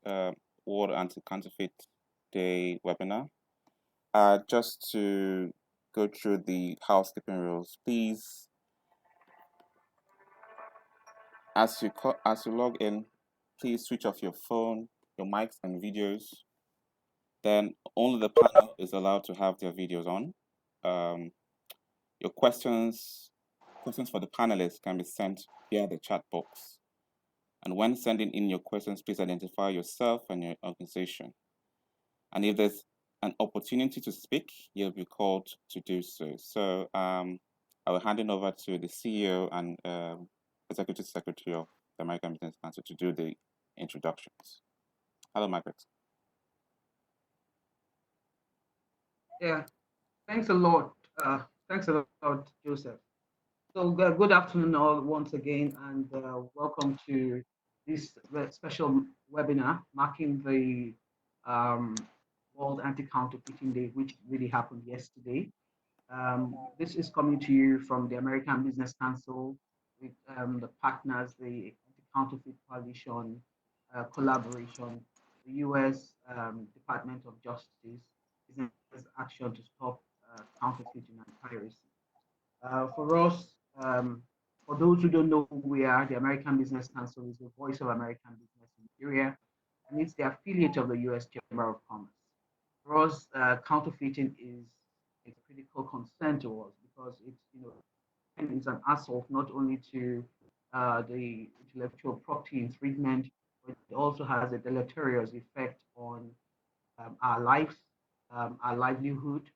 uh, World Anti-Counterfeit Day webinar. Just to go through the housekeeping rules, please, as you log in, please switch off your phone, your mics and videos. Then only the panel is allowed to have their videos on. Your questions for the panelists can be sent via the chat box. And when sending in your questions, please identify yourself and your organization. And if there's an opportunity to speak, you'll be called to do so. So I will hand it over to the CEO and Executive Secretary of the American Business Council to do the introductions. Hello, Margaret. Yeah, thanks a lot. Thanks a lot, Joseph. So good afternoon all once again, and welcome to this special webinar marking the World Anti-Counterfeiting Day, which really happened yesterday. This is coming to you from the American Business Council with the partners, the Anti-Counterfeit Coalition, collaboration, the U.S. Department of Justice, Business Action to Stop Counterfeiting and Piracy. For us, for those who don't know who we are, the American Business Council is the voice of American business in Nigeria, and it's the affiliate of the U.S. Chamber of Commerce. For us, counterfeiting is a critical concern to us because it's an assault not only to the intellectual property infringement, but it also has a deleterious effect on our lives, our livelihood,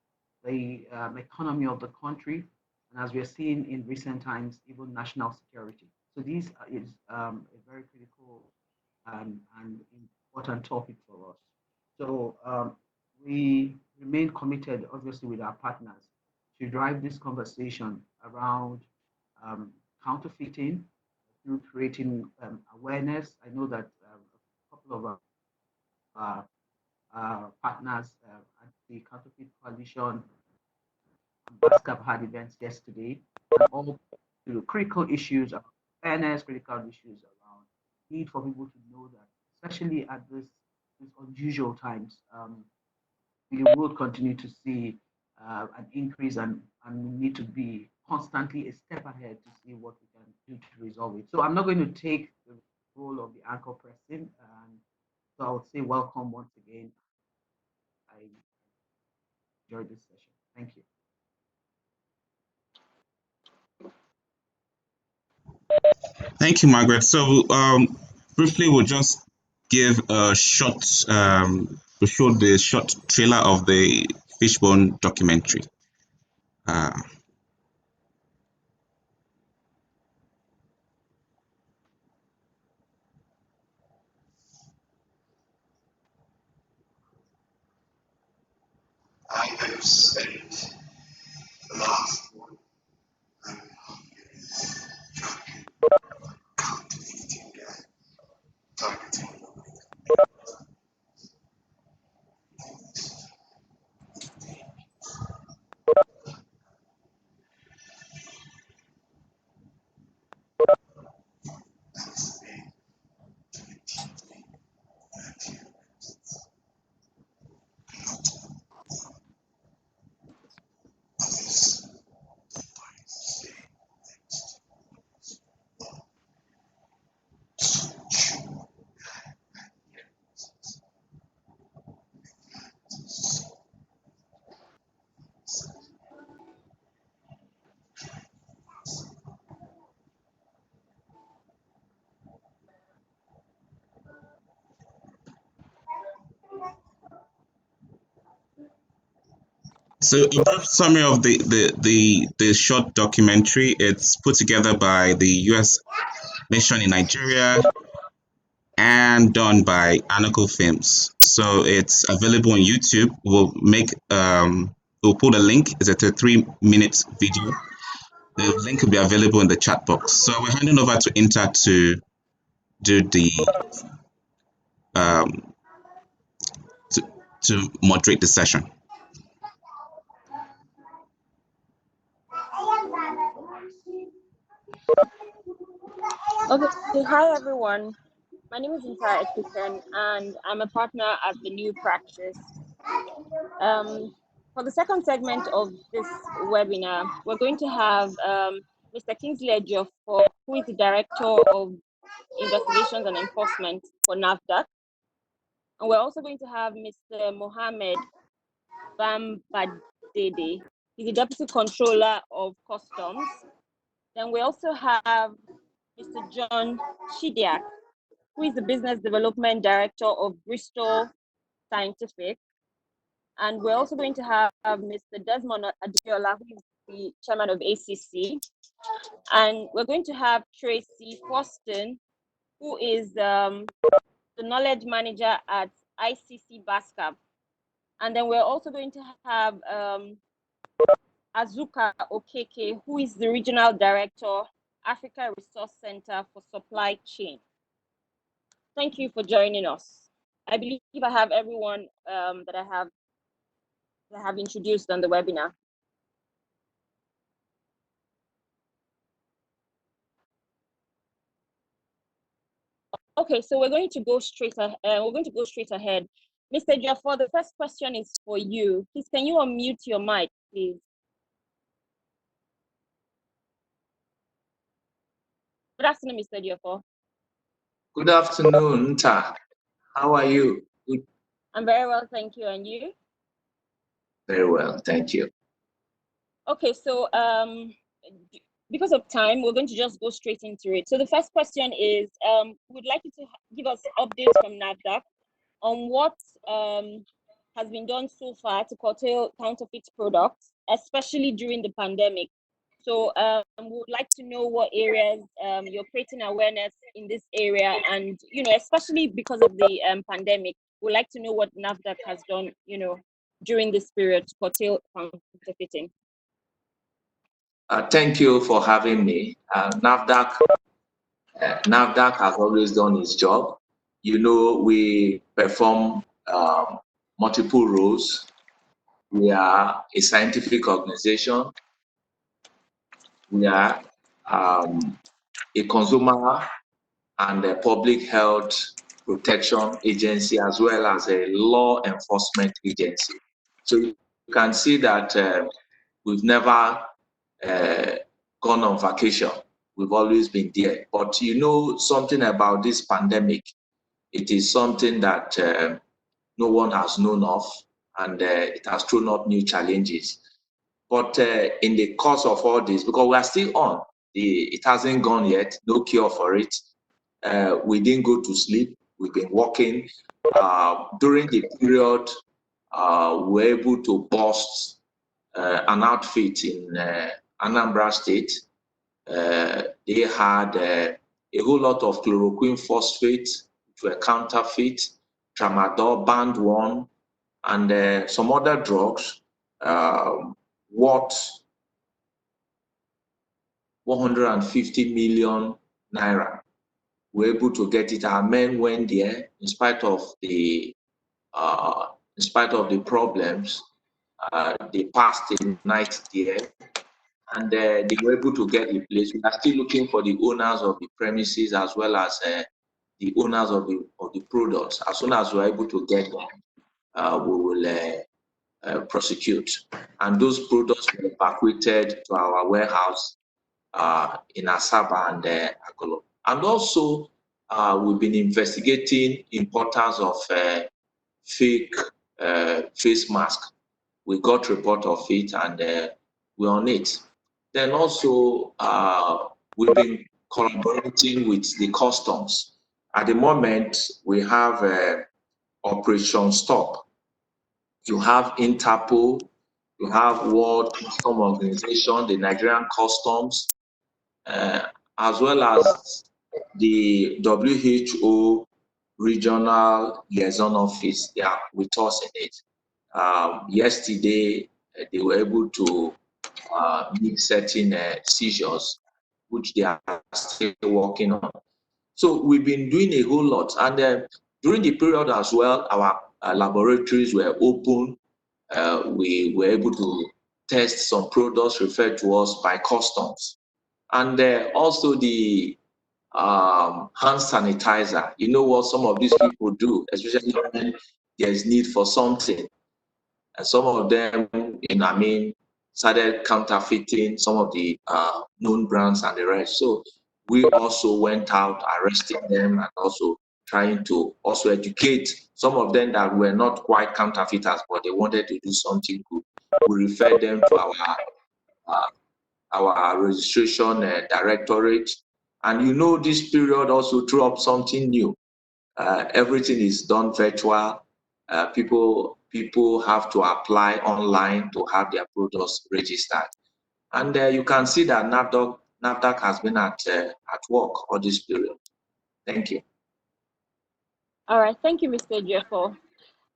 the economy of the country, and as we are seeing in recent times, even national security. So this is a very critical and important topic for us. So we remain committed, obviously, with our partners to drive this conversation around counterfeiting through creating awareness. I know that a couple of partners at the Counterfeit Coalition have had events yesterday, and all to critical issues around fairness, critical issues around need for people to know that, especially at these unusual times, we will continue to see an increase, and we need to be constantly a step ahead to see what we can do to resolve it. So I'm not going to take the role of the anchor person, so I would say welcome once again. I enjoyed this session. Thank you. Thank you, Margaret. So briefly, we'll just give a short, to show the short trailer of the Fishbone documentary. I have spent the last 1.5 years tracking counterfeiting and targeting So a brief summary of the short documentary. It's put together by the U.S. mission in Nigeria and done by Anaco Films. So it's available on YouTube. We'll put a link. It's a 3-minute video. The link will be available in the chat box. So we're handing over to Inter to do the to moderate the session. Okay, hi everyone. My name is Untitled, and I'm a partner at the new practice. For the second segment of this webinar, we're going to have Mr. Kingsley Ejiofor, who is the Director of Investigations and Enforcement for NAFDAC. And we're also going to have Mr. Mohammed Bambadede. He's the Deputy Controller of Customs. Then we also have Mr. John Chidiak, who is the Business Development Director of Bristol Scientific. And we're also going to have Mr. Desmond Adeola, who is the Chairman of ACC. And we're going to have Tracy Foston, who is the Knowledge Manager at ICC BASCAP. And then we're also going to have Azuka Okeke, who is the Regional Director, Africa Resource Center for Supply Chain. Thank you for joining us. I believe I have everyone that I have introduced on the webinar. Okay, so we're going to go straight ahead. Mr. Ejiofor, the first question is for you. Please, can you unmute your mic, please? Good afternoon, Mr. Ejiofor. Good afternoon, Ta. How are you? Good. I'm very well, thank you. And you? Very well, thank you. Okay, so because of time, we're going to just go straight into it. So the first question is, we'd like you to give us updates from NAFDAC on what has been done so far to curtail counterfeit products, especially during the pandemic. So we would like to know what areas you're creating awareness in this area, and especially because of the pandemic, we'd like to know what NAFDAC has done, during this period to curtail counterfeiting. Thank you for having me. NAFDAC has always done its job. We perform multiple roles. We are a scientific organization. We are a consumer and a public health protection agency, as well as a law enforcement agency. So you can see that we've never gone on vacation. We've always been there. But something about this pandemic, it is something that no one has known of, and it has thrown up new challenges. But in the course of all this, because we are still on, it hasn't gone yet, no cure for it. We didn't go to sleep. We've been working. During the period, we were able to bust an outfit in Anambra State. They had a whole lot of chloroquine phosphate, which were counterfeit, tramadol, band 1, and some other drugs worth 150 million naira. We were able to get it. Our men went there in spite of the problems. They passed the night there, and they were able to get the place. We are still looking for the owners of the premises, as well as the owners of the products. As soon as we are able to get them, we will prosecute. And those products were evacuated to our warehouse in Asaba and Agolo. And also, we've been investigating importance of fake face mask. We got report of it, and we're on it. Then also, we've been collaborating with the customs. At the moment, we have Operation Stop. You have Interpol, you have World Customs Organization, the Nigerian Customs, as well as the WHO Regional Liaison Office. They are with us in it. Yesterday, they were able to meet certain seizures, which they are still working on. So we've been doing a whole lot. And during the period as well, our laboratories were open. We were able to test some products referred to us by customs. And also the hand sanitizer. You know what some of these people do, especially when there's need for something. And some of them, started counterfeiting some of the known brands and the rest. So we also went out arresting them and also trying to also educate some of them that were not quite counterfeiters, but they wanted to do something good. We referred them to our registration directorate. And this period also threw up something new. Everything is done virtual. People have to apply online to have their products registered. And you can see that NAFDAC has been at work all this period. Thank you. All right, thank you, Mr. Jeffo.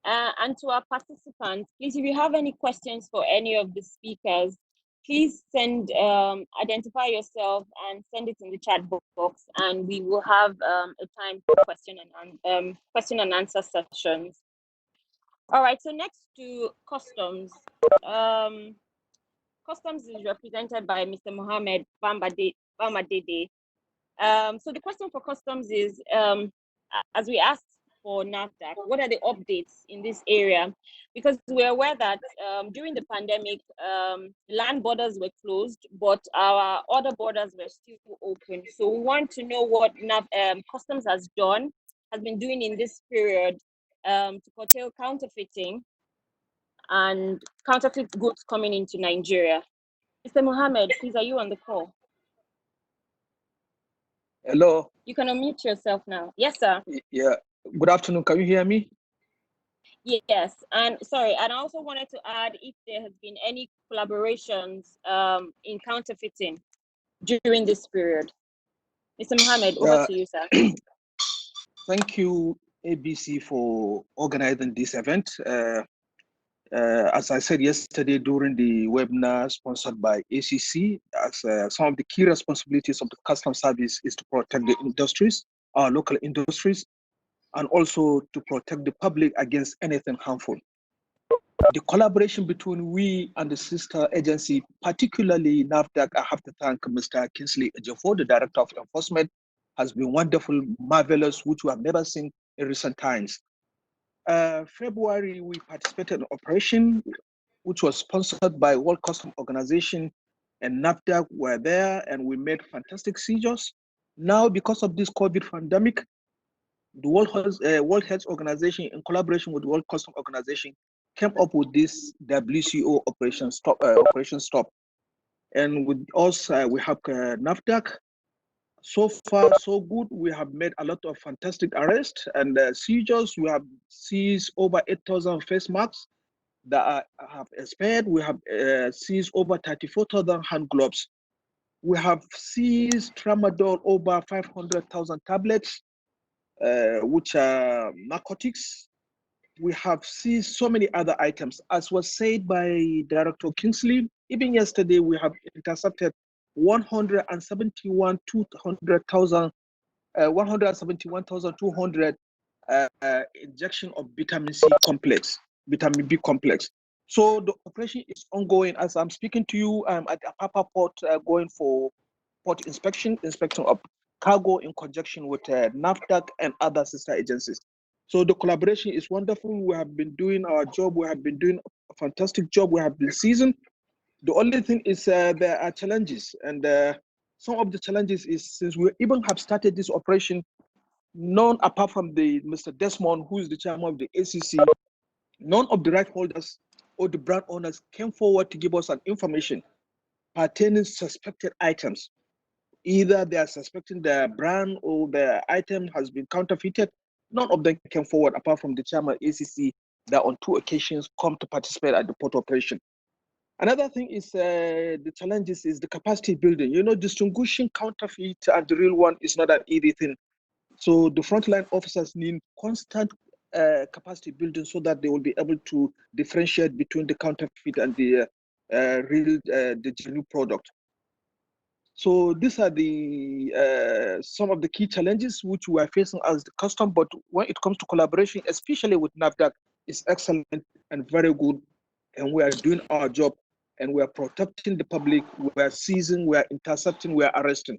And to our participants, please, if you have any questions for any of the speakers, please identify yourself and send it in the chat box, and we will have a time for question and answer sessions. All right, so next to customs. Customs is represented by Mr. Mohammed Bamadede. So the question for customs is, as we asked for NAFDAC, what are the updates in this area? Because we're aware that during the pandemic, land borders were closed, but our other borders were still open. So we want to know what customs has been doing in this period to curtail counterfeiting and counterfeit goods coming into Nigeria. Mr. Mohammed, please, are you on the call? Hello. You can unmute yourself now. Yes, sir. Yeah. Good afternoon. Can you hear me? Yes. And sorry, and I also wanted to add if there has been any collaborations in counterfeiting during this period. Mr. Mohammed, over to you, sir. Thank you, ABC, for organizing this event. As I said yesterday during the webinar sponsored by ACC, some of the key responsibilities of the Customs Service is to protect the industries, our local industries, and also to protect the public against anything harmful. The collaboration between we and the sister agency, particularly NAFDAC, I have to thank Mr. Kingsley Ejiofor, the Director of Enforcement, has been wonderful, marvelous, which we have never seen in recent times. February, we participated in an operation which was sponsored by World Customs Organization, and NAFDAC were there, and we made fantastic seizures. Now, because of this COVID pandemic, the World Health Organization, in collaboration with the World Customs Organization, came up with this WCO Operation Stop. And with us, we have NAFDAC. So far, so good. We have made a lot of fantastic arrests and seizures. We have seized over 8,000 face masks that have expired. We have seized over 34,000 hand gloves. We have seized tramadol over 500,000 tablets, which are narcotics. We have seized so many other items. As was said by Director Kingsley, even yesterday we have intercepted 171,200 injection of vitamin B complex. So the operation is ongoing. As I'm speaking to you, I'm at Apapa Port going for port inspection of cargo in conjunction with NAFDAC and other sister agencies. So the collaboration is wonderful. We have been doing our job. We have been doing a fantastic job. We have been seasoned. The only thing is there are challenges, and some of the challenges is since we even have started this operation, none apart from Mr. Desmond, who is the chairman of the ACC, none of the right holders or the brand owners came forward to give us an information pertaining suspected items. Either they are suspecting the brand or the item has been counterfeited. None of them came forward apart from the chairman of ACC that on 2 occasions come to participate at the port operation. Another thing is the challenges is the capacity building. Distinguishing counterfeit and the real one is not an easy thing. So the frontline officers need constant capacity building so that they will be able to differentiate between the counterfeit and the real, the genuine product. So these are the some of the key challenges which we are facing as the custom. But when it comes to collaboration, especially with NAFDAC, is excellent and very good, and we are doing our job, and we are protecting the public. We are seizing, we are intercepting, we are arresting.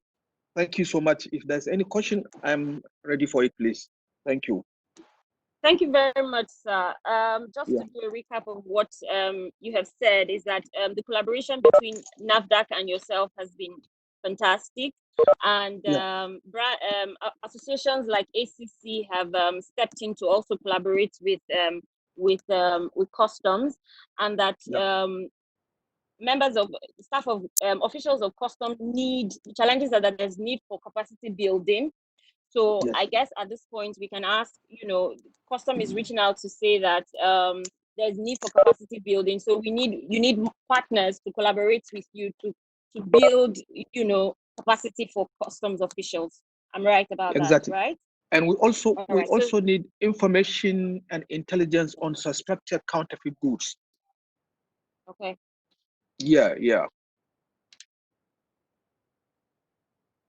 Thank you so much. If there's any question, I'm ready for it, please. Thank you. Thank you very much, sir. Just Yeah. to do a recap of what you have said is that the collaboration between NAFDAC and yourself has been fantastic, and associations like ACC have stepped in to also collaborate with customs, and that members of staff of officials of customs need challenges that there's need for capacity building. So Yes. I guess at this point we can ask, custom is reaching out to say that there's need for capacity building. So you need partners to collaborate with you to build, capacity for customs officials. I'm right about Exactly. that, right? And we also So, need information and intelligence on suspected counterfeit goods. okay. Yeah.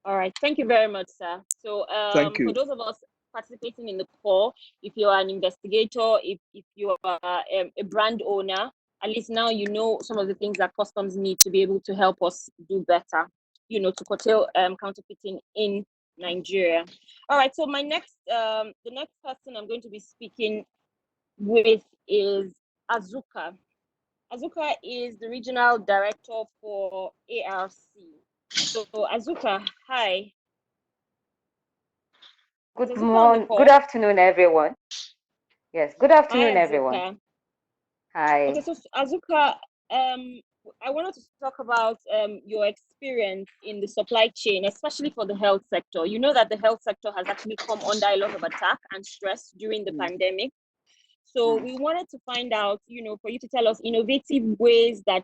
All right, thank you very much, sir. So Thank you. for those of us participating in the call, if you are an investigator, if you are a brand owner, at least now you know some of the things that customs need to be able to help us do better, to curtail counterfeiting in Nigeria. All right, so the next person I'm going to be speaking with is Azuka. Azuka is the regional director for ARC. So Azuka, hi. Good Good morning, good afternoon, everyone. Yes, good afternoon, Hi, everyone. Azuka. Hi. Okay, so Azuka, I wanted to talk about your experience in the supply chain, especially for the health sector. You know that the health sector has actually come under a lot of attack and stress during the pandemic. So we wanted to find out, for you to tell us innovative ways that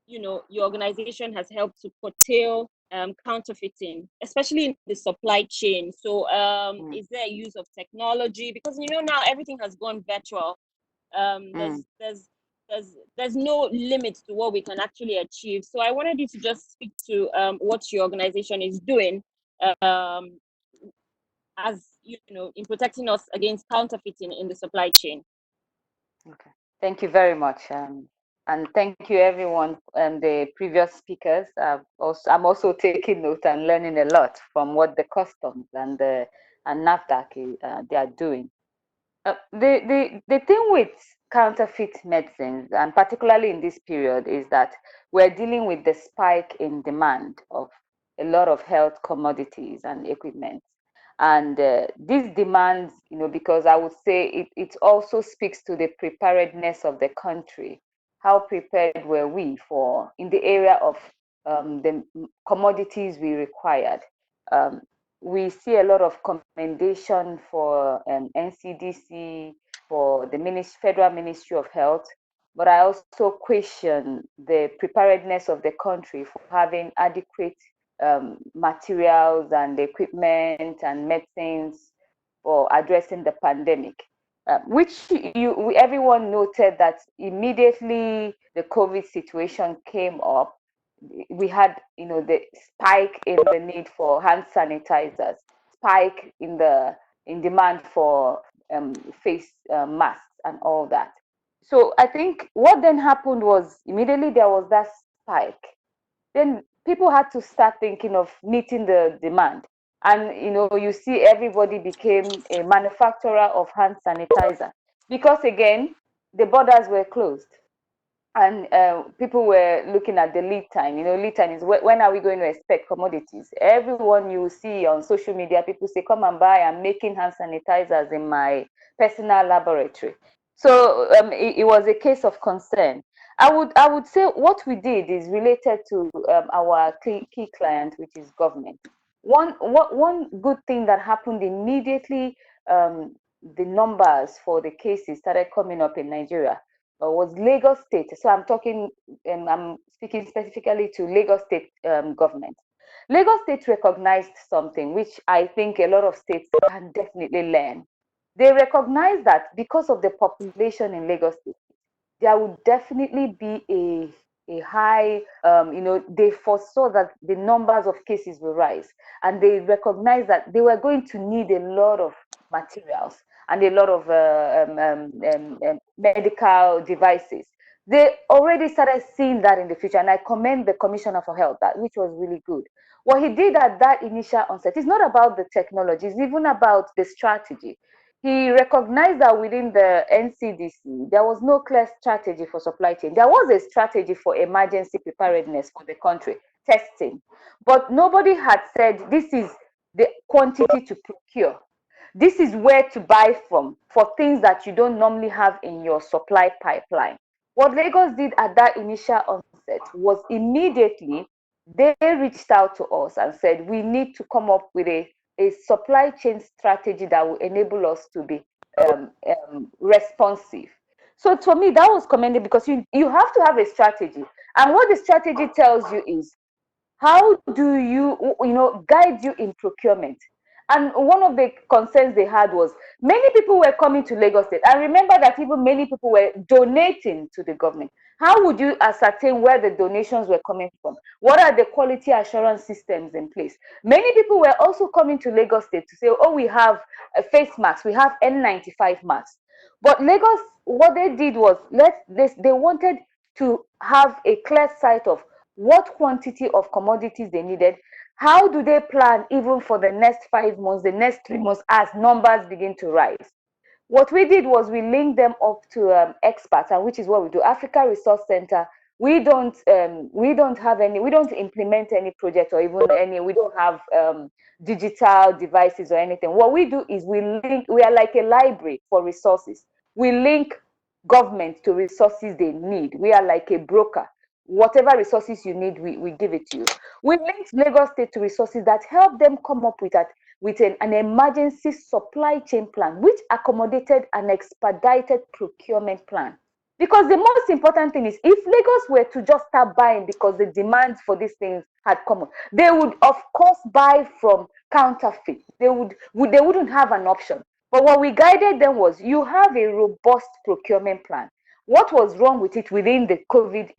your organization has helped to curtail counterfeiting, especially in the supply chain. So is there a use of technology? Because now everything has gone virtual. There's no limit to what we can actually achieve. So I wanted you to just speak to what your organization is doing as in protecting us against counterfeiting in the supply chain. Okay. Thank you very much. And thank you, everyone, and the previous speakers. I'm also taking note and learning a lot from what the customs and NAFDAC they are doing. The thing with counterfeit medicines, and particularly in this period, is that we're dealing with the spike in demand of a lot of health commodities and equipment. And these demands, because I would say it also speaks to the preparedness of the country. How prepared were we for in the area of the commodities we required? Um, we see a lot of commendation for NCDC, for the Federal Ministry of Health, but I also question the preparedness of the country for having adequate materials and equipment and medicines for addressing the pandemic. Which everyone noted that immediately the COVID situation came up, we had the spike in the need for hand sanitizers, spike in demand for face masks and all that. So I think what then happened was immediately there was that spike, then people had to start thinking of meeting the demand, and you see everybody became a manufacturer of hand sanitizer, because again the borders were closed and people were looking at the lead time. Lead time is when are we going to expect commodities? Everyone you see on social media, people say, come and buy, I'm making hand sanitizers in my personal laboratory. So it was a case of concern. I would say what we did is related to our key client, which is government. One good thing that happened immediately, the numbers for the cases started coming up in Nigeria, was Lagos State. So I'm speaking specifically to Lagos State government. Lagos State recognized something which I think a lot of states can definitely learn. They recognize that because of the population in Lagos State, there would definitely be a high, they foresaw that the numbers of cases will rise, and they recognized that they were going to need a lot of materials and a lot of medical devices. They already started seeing that in the future, and I commend the Commissioner for Health, which was really good. What he did at that initial onset is not about the technology, it's even about the strategy. He recognized that within the NCDC, there was no clear strategy for supply chain. There was a strategy for emergency preparedness for the country, testing, but nobody had said this is the quantity to procure. This is where to buy from for things that you don't normally have in your supply pipeline. What Lagos did at that initial onset was immediately they reached out to us and said, we need to come up with a supply chain strategy that will enable us to be responsive. So for me, that was commended because you have to have a strategy. And what the strategy tells you is how do you guide you in procurement. And one of the concerns they had was many people were coming to Lagos State. I remember that even many people were donating to the government. How would you ascertain where the donations were coming from? What are the quality assurance systems in place? Many people were also coming to Lagos State to say, oh, we have face masks, we have N95 masks. But Lagos, what they did was they wanted to have a clear sight of what quantity of commodities they needed. How do they plan even for the next 5 months, the next 3 months as numbers begin to rise? What we did was we linked them up to experts, and which is what we do. Africa Resource Center. We don't implement any project or even any. We don't have digital devices or anything. What we do is we are like a library for resources. We link government to resources they need. We are like a broker. Whatever resources you need, we give it to you. We linked Lagos State to resources that help them come up with an emergency supply chain plan, which accommodated an expedited procurement plan. Because the most important thing is if Lagos were to just start buying because the demands for these things had come up, they would of course buy from counterfeit. They wouldn't have an option. But what we guided them was you have a robust procurement plan. What was wrong with it within the COVID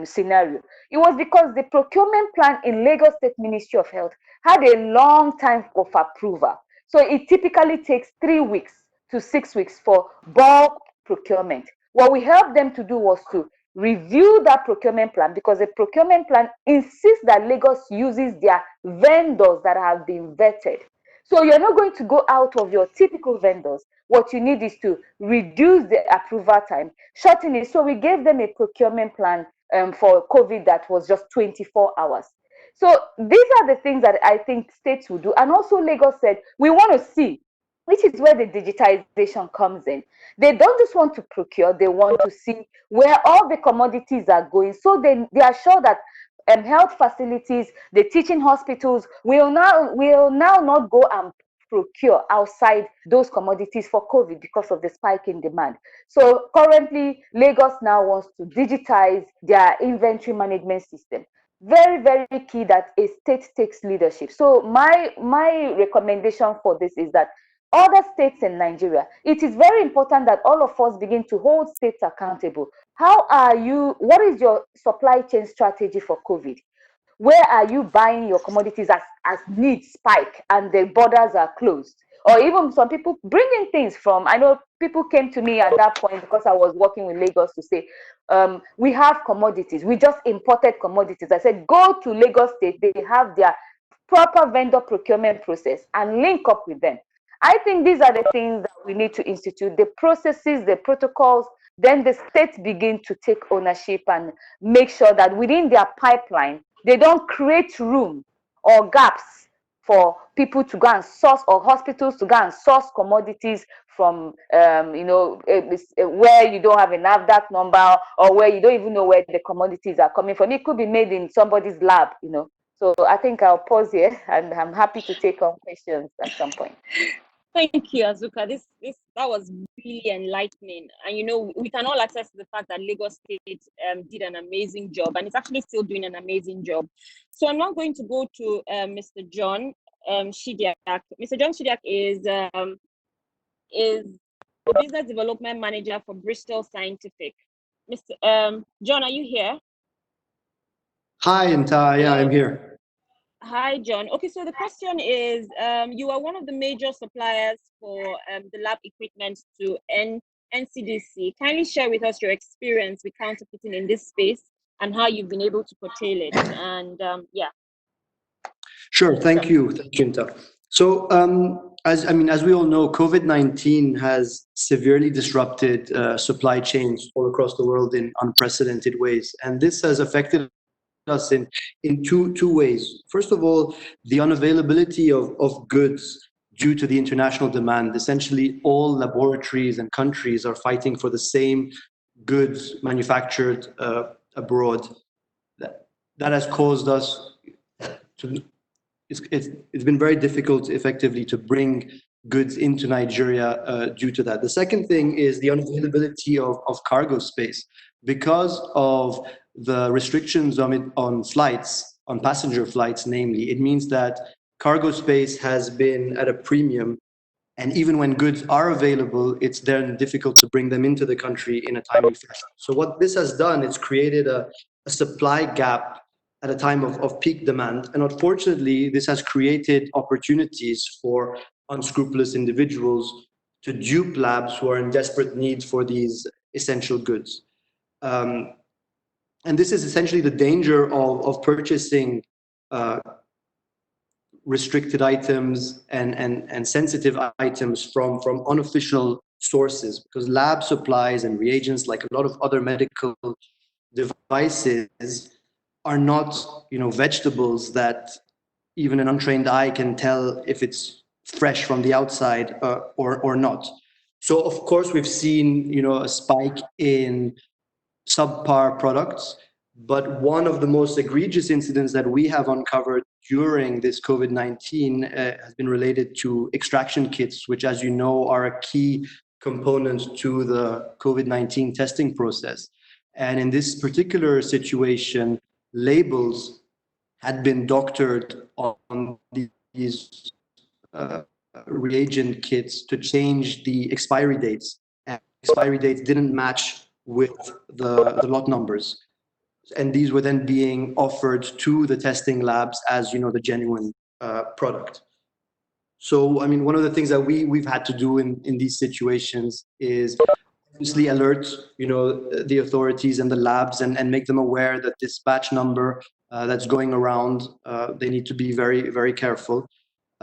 scenario? It was because the procurement plan in Lagos State Ministry of Health had a long time of approval. So it typically takes 3 weeks to 6 weeks for bulk procurement. What we helped them to do was to review that procurement plan because the procurement plan insists that Lagos uses their vendors that have been vetted. So you're not going to go out of your typical vendors. What you need is to reduce the approval time, shorten it. So we gave them a procurement plan for COVID that was just 24 hours. So these are the things that I think states will do. And also Lagos said, we want to see, which is where the digitization comes in. They don't just want to procure, they want to see where all the commodities are going. So they are sure that health facilities, the teaching hospitals will now not go and procure outside those commodities for COVID because of the spike in demand. So currently, Lagos now wants to digitize their inventory management system. Very, very key that a state takes leadership. So my recommendation for this is that other states in Nigeria, it is very important that all of us begin to hold states accountable. What is your supply chain strategy for COVID? Where are you buying your commodities as needs spike and the borders are closed? Or even some people bringing things from, I know people came to me at that point because I was working with Lagos to say, we have commodities. We just imported commodities. I said, go to Lagos State. They have their proper vendor procurement process and link up with them. I think these are the things that we need to institute, the processes, the protocols, then the states begin to take ownership and make sure that within their pipeline, they don't create room or gaps for people to go and source or hospitals to go and source commodities from, where you don't have a NAFDAC number or where you don't even know where the commodities are coming from. It could be made in somebody's lab, So I think I'll pause here and I'm happy to take on questions at some point. Thank you, Azuka. That was really enlightening, and we can all attest to the fact that Lagos State did an amazing job, and it's actually still doing an amazing job. So I'm now going to go to Mr. John Shidiak. Mr. John Shidiak is the business development manager for Bristol Scientific. Mr. John, are you here? Hi, yeah, I'm here. Hi, John. Okay, so the question is, you are one of the major suppliers for the lab equipment to NCDC. Kindly share with us your experience with counterfeiting in this space and how you've been able to curtail it. And yeah. Sure. Thank you, Inta. So, as we all know, COVID-19 has severely disrupted supply chains all across the world in unprecedented ways, and this has affected us in two ways. First of all, the unavailability of goods due to the international demand. Essentially, all laboratories and countries are fighting for the same goods manufactured abroad. That has caused us to it's been very difficult effectively to bring goods into Nigeria due to that. The second thing is the unavailability of cargo space. Because of the restrictions on flights, on passenger flights namely, it means that cargo space has been at a premium. And even when goods are available, it's then difficult to bring them into the country in a timely fashion. So what this has done, it's created a supply gap at a time of peak demand. And unfortunately, this has created opportunities for unscrupulous individuals to dupe labs who are in desperate need for these essential goods. And this is essentially the danger of purchasing restricted items and sensitive items from unofficial sources, because lab supplies and reagents, like a lot of other medical devices, are not vegetables that even an untrained eye can tell if it's fresh from the outside or not. So of course we've seen a spike in subpar products. But one of the most egregious incidents that we have uncovered during this COVID-19 has been related to extraction kits, which, as you know, are a key component to the COVID-19 testing process. And in this particular situation, labels had been doctored on these reagent kits to change the expiry dates. And expiry dates didn't match with the lot numbers. And these were then being offered to the testing labs as, the genuine product. So, I mean, one of the things that we've had to do in these situations is obviously alert, the authorities and the labs and make them aware that this batch number that's going around, they need to be very, very careful.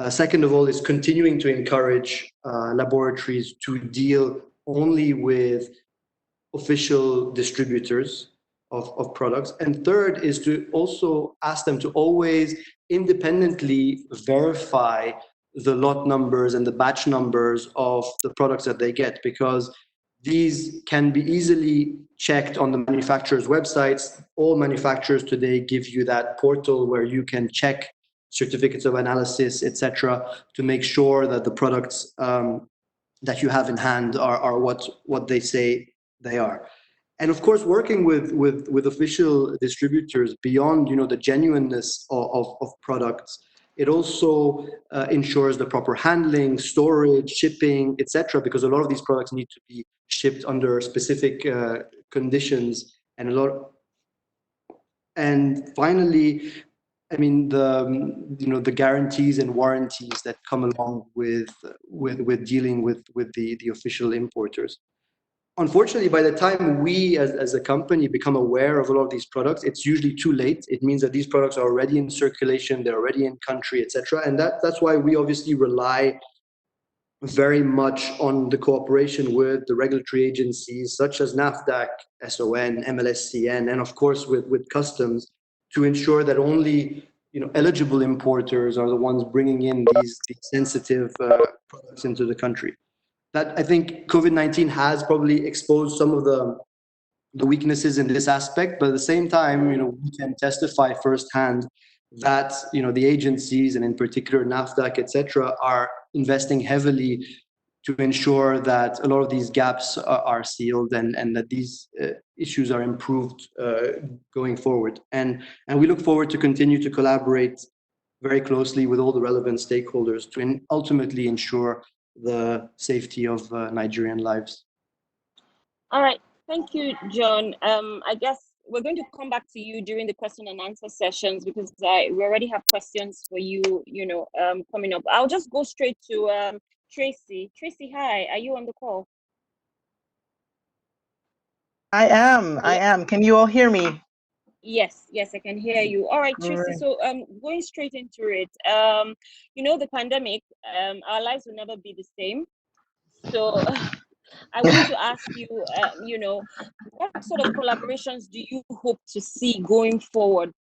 Second of all, is continuing to encourage laboratories to deal only with official distributors of products. And third is to also ask them to always independently verify the lot numbers and the batch numbers of the products that they get, because these can be easily checked on the manufacturer's websites. All manufacturers today give you that portal where you can check certificates of analysis, etc., to make sure that the products that you have in hand are what they say they are. And of course, working with official distributors beyond the genuineness of products, it also ensures the proper handling, storage, shipping, etc., because a lot of these products need to be shipped under specific conditions, and and finally, I mean, the guarantees and warranties that come along with dealing with the official importers. Unfortunately, by the time we as a company become aware of a lot of these products, it's usually too late. It means that these products are already in circulation, they're already in country, etc. And that's why we obviously rely very much on the cooperation with the regulatory agencies such as NAFDAC, SON, MLSCN, and of course with customs, to ensure that only eligible importers are the ones bringing in these sensitive products into the country. That, I think, COVID-19 has probably exposed some of the weaknesses in this aspect, but at the same time, we can testify firsthand that the agencies, and in particular NAFDAC, etc., are investing heavily to ensure that a lot of these gaps are sealed and that these issues are improved going forward. And we look forward to continue to collaborate very closely with all the relevant stakeholders to ultimately ensure the safety of Nigerian lives. All right. Thank you, John. I guess we're going to come back to you during the question and answer sessions, because we already have questions for you, coming up. I'll just go straight to Tracy. Tracy, hi. Are you on the call? I am. Can you all hear me? Yes, I can hear you. All right, Tracy. Great. So going straight into it. The pandemic, our lives will never be the same. So I want to ask you, what sort of collaborations do you hope to see going forward?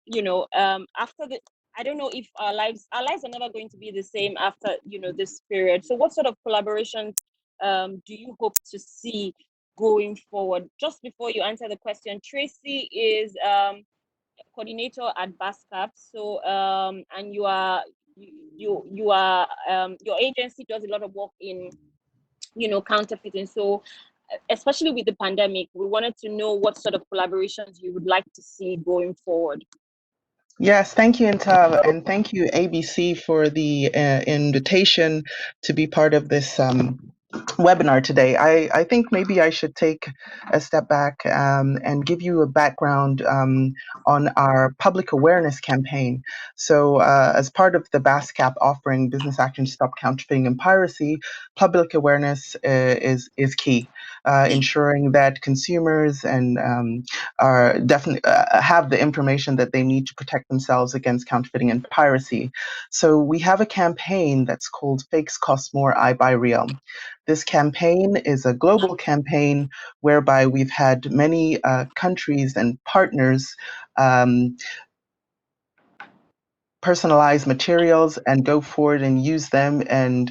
After I don't know if our lives are never going to be the same after, this period. So what sort of collaborations do you hope to see going forward? Just before you answer the question, Tracy is coordinator at BASCAP. So and you are your agency does a lot of work in counterfeiting. So especially with the pandemic, we wanted to know what sort of collaborations you would like to see going forward. Yes, thank you, Intab, and thank you, ABC, for the invitation to be part of this webinar today. I think maybe I should take a step back and give you a background on our public awareness campaign. So as part of the BASCAP offering, Business Action to Stop Counterfeiting and Piracy, public awareness is key, ensuring that consumers and are definitely have the information that they need to protect themselves against counterfeiting and piracy. So we have a campaign that's called Fakes Cost More, I Buy Real. This campaign is a global campaign whereby we've had many countries and partners personalize materials and go forward and use them. And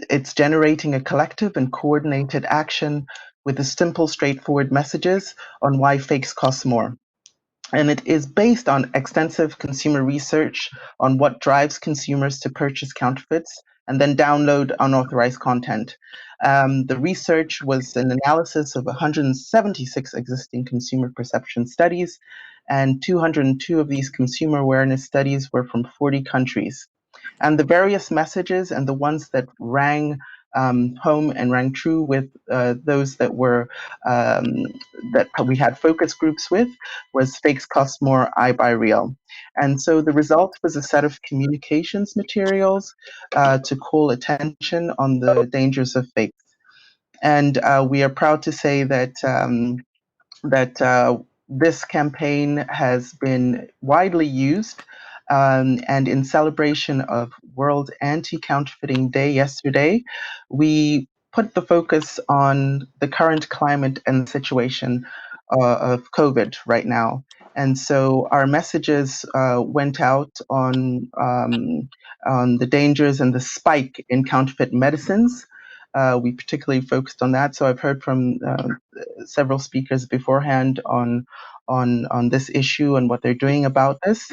it's generating a collective and coordinated action with the simple, straightforward messages on why fakes cost more. And it is based on extensive consumer research on what drives consumers to purchase counterfeits and then download unauthorized content. The research was an analysis of 176 existing consumer perception studies, and 202 of these consumer awareness studies were from 40 countries. And the various messages and the ones that rang home and rang true with those that were that we had focus groups with was fakes cost more, I buy real. And so the result was a set of communications materials to call attention on the dangers of fakes. And we are proud to say that this campaign has been widely used. And in celebration of World Anti-Counterfeiting Day yesterday, we put the focus on the current climate and situation of COVID right now. And so our messages went out on the dangers and the spike in counterfeit medicines. We particularly focused on that. So I've heard from several speakers beforehand on this issue and what they're doing about this.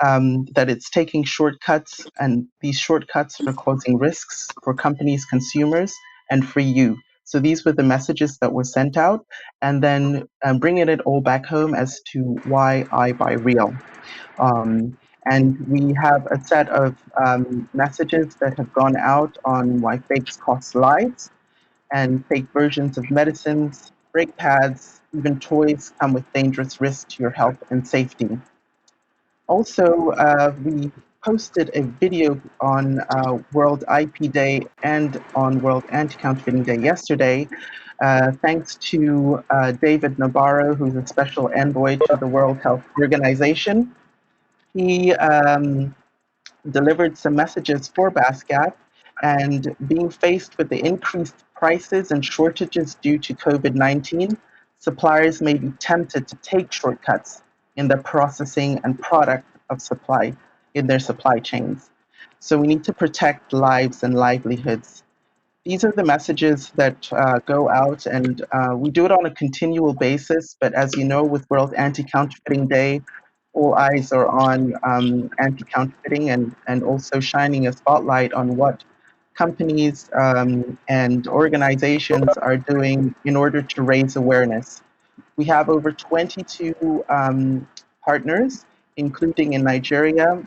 That it's taking shortcuts, and these shortcuts are causing risks for companies, consumers, and for you. So these were the messages that were sent out, and then bringing it all back home as to why I buy real. And we have a set of messages that have gone out on why fakes cost lives, and fake versions of medicines, brake pads, even toys come with dangerous risks to your health and safety. Also, we posted a video on World IP Day and on World Anti-Counterfeiting Day yesterday, thanks to David Nabarro, who's a special envoy to the World Health Organization. He delivered some messages for BASCAP, and being faced with the increased prices and shortages due to COVID-19, suppliers may be tempted to take shortcuts in the processing and product of supply in their supply chains. So we need to protect lives and livelihoods. These are the messages that go out, and we do it on a continual basis. But as you know, with World Anti-Counterfeiting Day, all eyes are on anti-counterfeiting, and also shining a spotlight on what companies and organizations are doing in order to raise awareness. We have over 22 partners, including in Nigeria.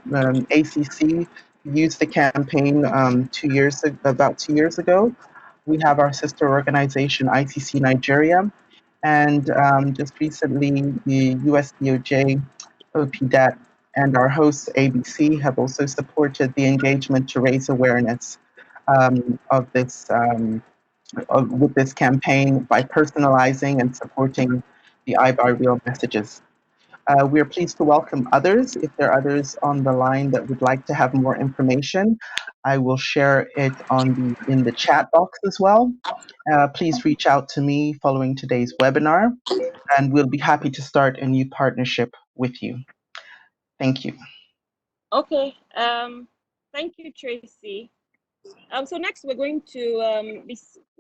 ACC used the campaign about 2 years ago. We have our sister organization, ICC Nigeria, and just recently, the US DOJ, OPDET, and our host, ABC, have also supported the engagement to raise awareness of this with this campaign by personalizing and supporting the I Buy Real messages. We are pleased to welcome others. If there are others on the line that would like to have more information, I will share it in the chat box as well. Please reach out to me following today's webinar, and we'll be happy to start a new partnership with you. Thank you. Okay. Thank you, Tracy. So next we're going to be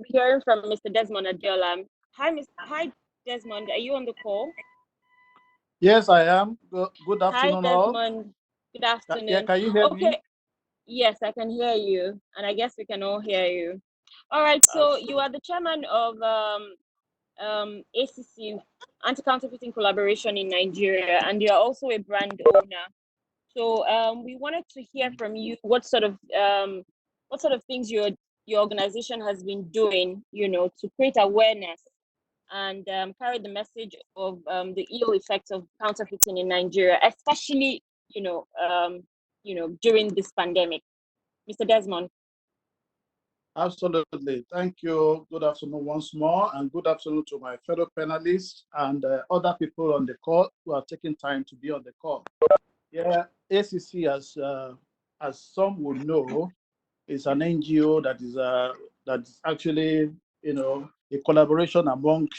hearing from Mr. Desmond Adiola. Hi, Desmond. Are you on the call? Yes, I am. Good afternoon, Hi, all. Desmond. Good afternoon. Yeah, can you hear me? Yes, I can hear you, and I guess we can all hear you. All right. So you are the chairman of ACC, Anti-Counterfeiting Collaboration in Nigeria, and you're also a brand owner. So we wanted to hear from you what sort of things your organization has been doing, to create awareness and carry the message of the ill effects of counterfeiting in Nigeria, especially during this pandemic. Mr. Desmond. Absolutely. Thank you. Good afternoon once more, and good afternoon to my fellow panelists and other people on the call who are taking time to be on the call. Yeah, ACC, as some would know, is an NGO that is actually a collaboration among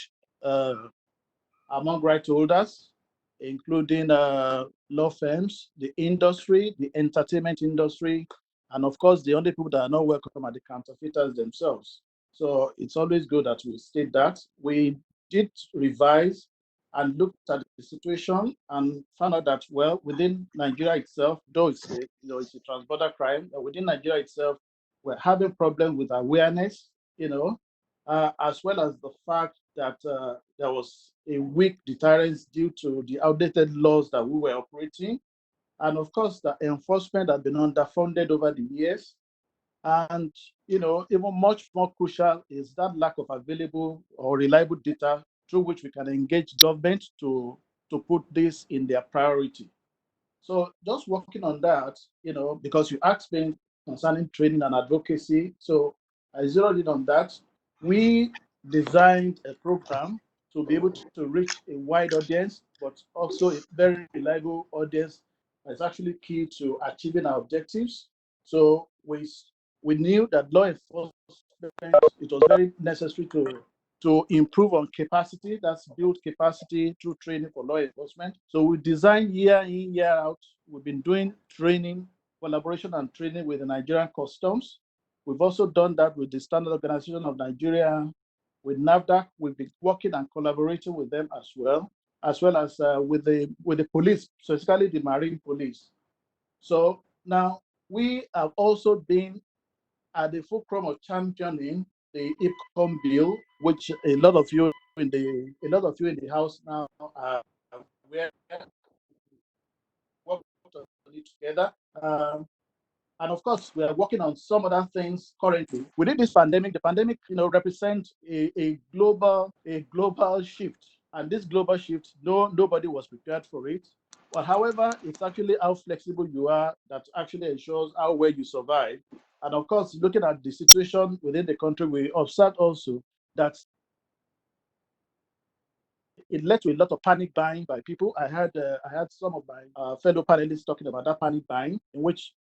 right holders, including law firms, the industry, the entertainment industry, and of course, the only people that are not welcome are the counterfeiters themselves. So it's always good that we state that. We did revise and looked at the situation and found out that, well, within Nigeria itself, though it's a transborder crime, but within Nigeria itself, we're having problems with awareness, as well as the fact that there was a weak deterrence due to the outdated laws that we were operating. And of course, the enforcement had been underfunded over the years. And, even much more crucial is that lack of available or reliable data through which we can engage government to put this in their priority. So just working on that, because you asked me concerning training and advocacy. So I zeroed in on that. We designed a program to be able to reach a wide audience, but also a very reliable audience that's actually key to achieving our objectives. So we knew that law enforcement, it was very necessary to improve on capacity, that's build capacity through training for law enforcement. So we design year in, year out. We've been doing training, collaboration and training with the Nigerian Customs. We've also done that with the Standard Organization of Nigeria, with NAFDAC. We've been working and collaborating with them as well as with the police, specifically the Marine Police. So now we have also been at the fulcrum of championing the IPCOM bill, which a lot of you in the House now are aware worked on it together. And of course, we are working on some other things currently. Within this pandemic, the pandemic, represents a global shift. And this global shift, nobody was prepared for it. But however, it's actually how flexible you are that actually ensures how well you survive. And of course, looking at the situation within the country, we observed also that it led to a lot of panic buying by people. I had some of my fellow panelists talking about that panic buying, in which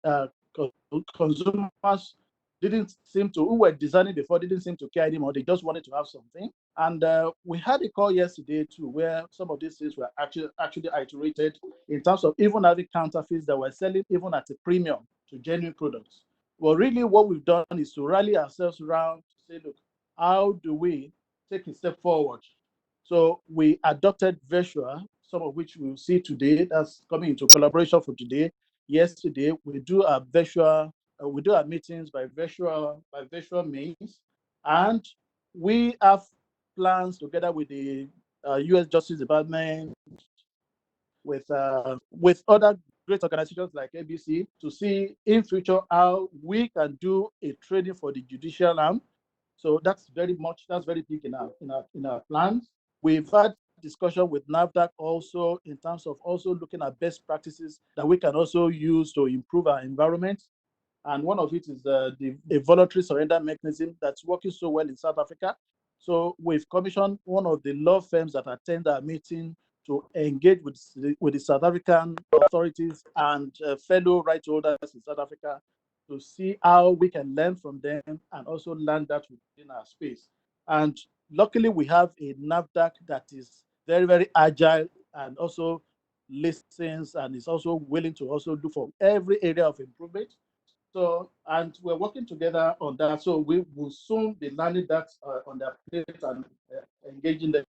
consumers who were designing before didn't seem to care anymore. They just wanted to have something. And we had a call yesterday too, where some of these things were actually iterated in terms of even having counterfeits that were selling even at a premium to genuine products. Well, really what we've done is to rally ourselves around to say, look, how do we take a step forward? So we adopted virtual, some of which we'll see today. That's coming into collaboration for today. Yesterday, we do our meetings by virtual means, and we have plans together with the U.S. Justice Department, with other great organizations like ABC, to see in future how we can do a training for the judicial arm. So that's very big in our plans. We've had discussion with NAFDAC also in terms of also looking at best practices that we can also use to improve our environment. And one of it is a voluntary surrender mechanism that's working so well in South Africa. So we've commissioned one of the law firms that attend our meeting to engage with the South African authorities and fellow rights holders in South Africa to see how we can learn from them and also learn that within our space. And luckily, we have a NAFDAC that is very, very agile and also listens and is also willing to also look for every area of improvement. So, and we're working together on that. So we will soon be landing that on their plate and engaging them.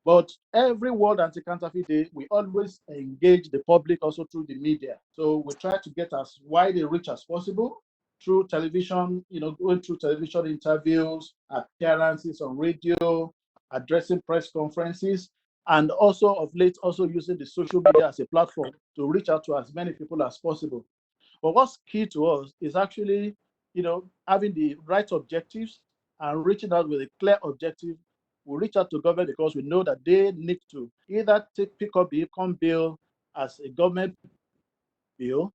But every World Anti-Counterfeit Day, we always engage the public also through the media. So we try to get as wide a reach as possible through television, going through television interviews, appearances on radio, addressing press conferences, and also of late, also using the social media as a platform to reach out to as many people as possible. But what's key to us is actually, having the right objectives and reaching out with a clear objective. We reach out to government because we know that they need to either pick up the income bill as a government bill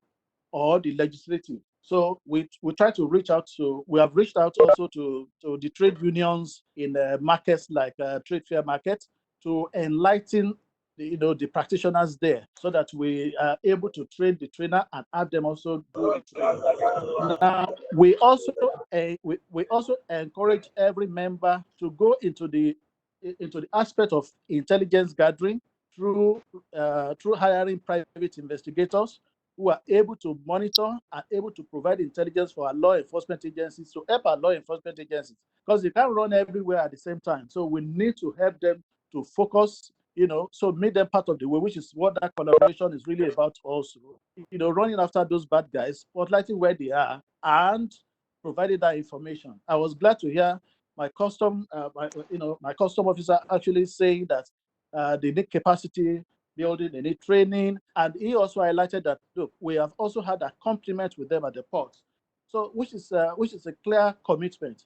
or the legislative. So we try to reach out to, we have reached out also to the trade unions in markets like trade fair market to enlighten the practitioners there so that we are able to train the trainer and have them also do the training. Now, we also encourage every member to go into the aspect of intelligence gathering through hiring private investigators who are able to monitor and able to provide intelligence for our law enforcement agencies to help our law enforcement agencies because they can't run everywhere at the same time. So we need to help them to focus, so make them part of the way, which is what that collaboration is really about also. Running after those bad guys, spotlighting where they are, and providing that information. I was glad to hear my custom officer actually saying that they need capacity building, they need training, and he also highlighted that look, we have also had a compliment with them at the port, so which is a clear commitment.